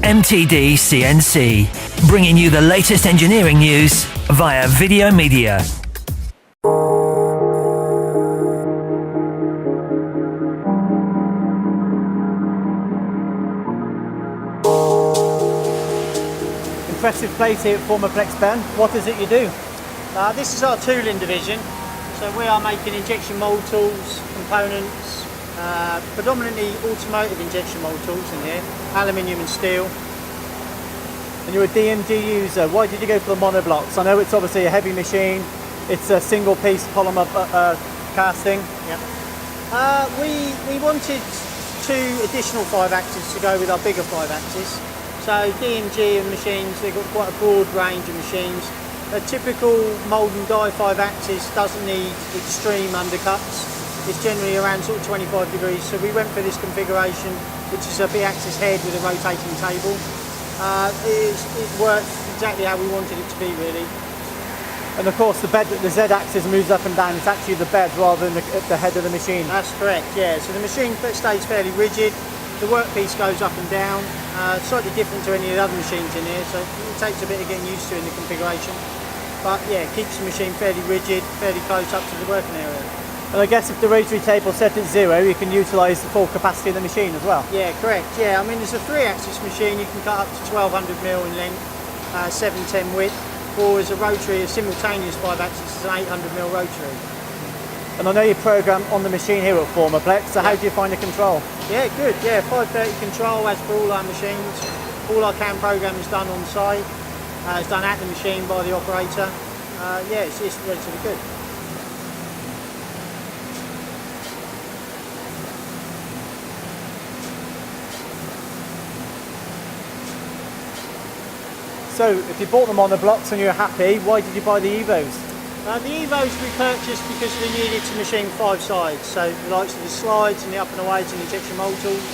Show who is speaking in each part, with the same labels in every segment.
Speaker 1: MTDCNC, bringing you the latest engineering news via video media.
Speaker 2: Impressive place here at Formaplex, Ben. What is it you do?
Speaker 3: This is our tooling division. So we are making injection mould tools, components, predominantly automotive injection mould tools in here, aluminium and steel.
Speaker 2: And you're a DMG user. Why did you go for the monoblocks? I know it's obviously a heavy machine. It's a single piece polymer casting.
Speaker 3: Yep. We wanted 2 additional 5-axis to go with our bigger 5-axis. So DMG and machines, they've got quite a broad range of machines. A typical mould and die 5-axis doesn't need extreme undercuts. It's generally around sort of 25 degrees. So we went for this configuration, which is a B-axis head with a rotating table. It works exactly how we wanted it to be, really.
Speaker 2: And of course the Z-axis moves up and down. It's actually the bed rather than the head of the machine.
Speaker 3: That's correct, yeah. So the machine stays fairly rigid. The workpiece goes up and down, slightly different to any of the other machines in here, so it takes a bit of getting used to in the configuration. But yeah, it keeps the machine fairly rigid, fairly close up to the working area.
Speaker 2: And I guess if the rotary table set at 0, you can utilise the full capacity of the machine as well.
Speaker 3: Yeah, correct. Yeah, I mean, there's a 3-axis machine, you can cut up to 1200mm in length, 710 width, or as a rotary, a simultaneous 5-axis is an 800mm rotary.
Speaker 2: And I know you program on the machine here at Formaplex, so how do you find the control?
Speaker 3: Yeah, good. Yeah, 530 control as for all our machines. All our CAM program is done on site. It's done at the machine by the operator. Yeah, it's relatively good.
Speaker 2: So, if you bought them on the blocks and you're happy, why did you buy the Evos?
Speaker 3: The Evos we purchased because we needed to machine 5 sides, so the likes of the slides and the up and aways and injection mould tools.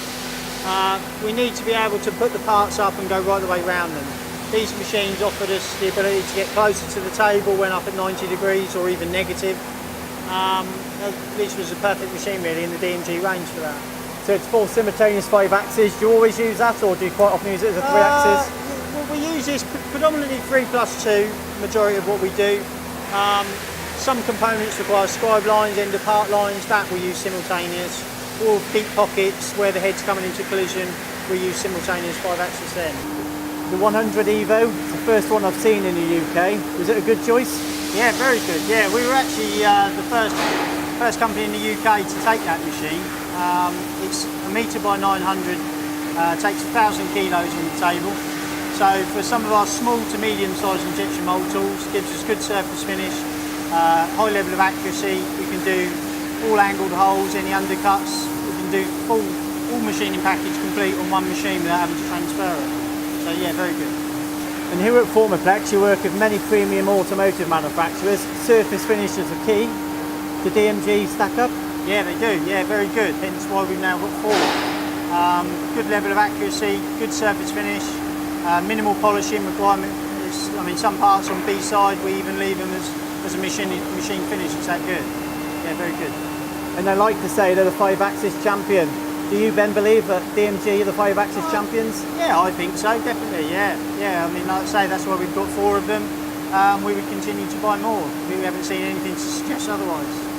Speaker 3: We need to be able to put the parts up and go right the way around them. These machines offered us the ability to get closer to the table when up at 90 degrees or even negative. This was a perfect machine really in the DMG range for that.
Speaker 2: So it's full simultaneous 5-axis. Do you always use that, or do you quite often use it as a 3-axis?
Speaker 3: Well, we use this predominantly 3+2, majority of what we do. Some components require scribe lines, end of part lines, that we use simultaneous. Or deep pockets where the head's coming into collision, we use simultaneous 5-axis then.
Speaker 2: The 100 Evo, it's the first one I've seen in the UK. Was it a good choice?
Speaker 3: Yeah, very good. Yeah, we were actually the first company in the UK to take that machine. It's 1 metre by 900, takes 1,000 kilos on the table. So for some of our small to medium sized injection mould tools, gives us good surface finish, high level of accuracy. We can do all angled holes, any undercuts. We can do full machining package complete on one machine without having to transfer it. So yeah, very good.
Speaker 2: And here at Formaplex you work with many premium automotive manufacturers. Surface finish is the key. Do DMG stack up?
Speaker 3: Yeah, they do. Yeah, very good. Hence why we've now got 4. Good level of accuracy, good surface finish. Minimal polishing requirement. I mean, some parts on B side we even leave them as a machine finish. It's that good. Yeah, very good.
Speaker 2: And I like to say they're the 5-axis champion. Do you, Ben, believe that DMG are the 5-axis champions?
Speaker 3: Yeah, I think so, definitely. Yeah. I mean, like I say, that's why we've got 4 of them. We would continue to buy more. We haven't seen anything to suggest otherwise.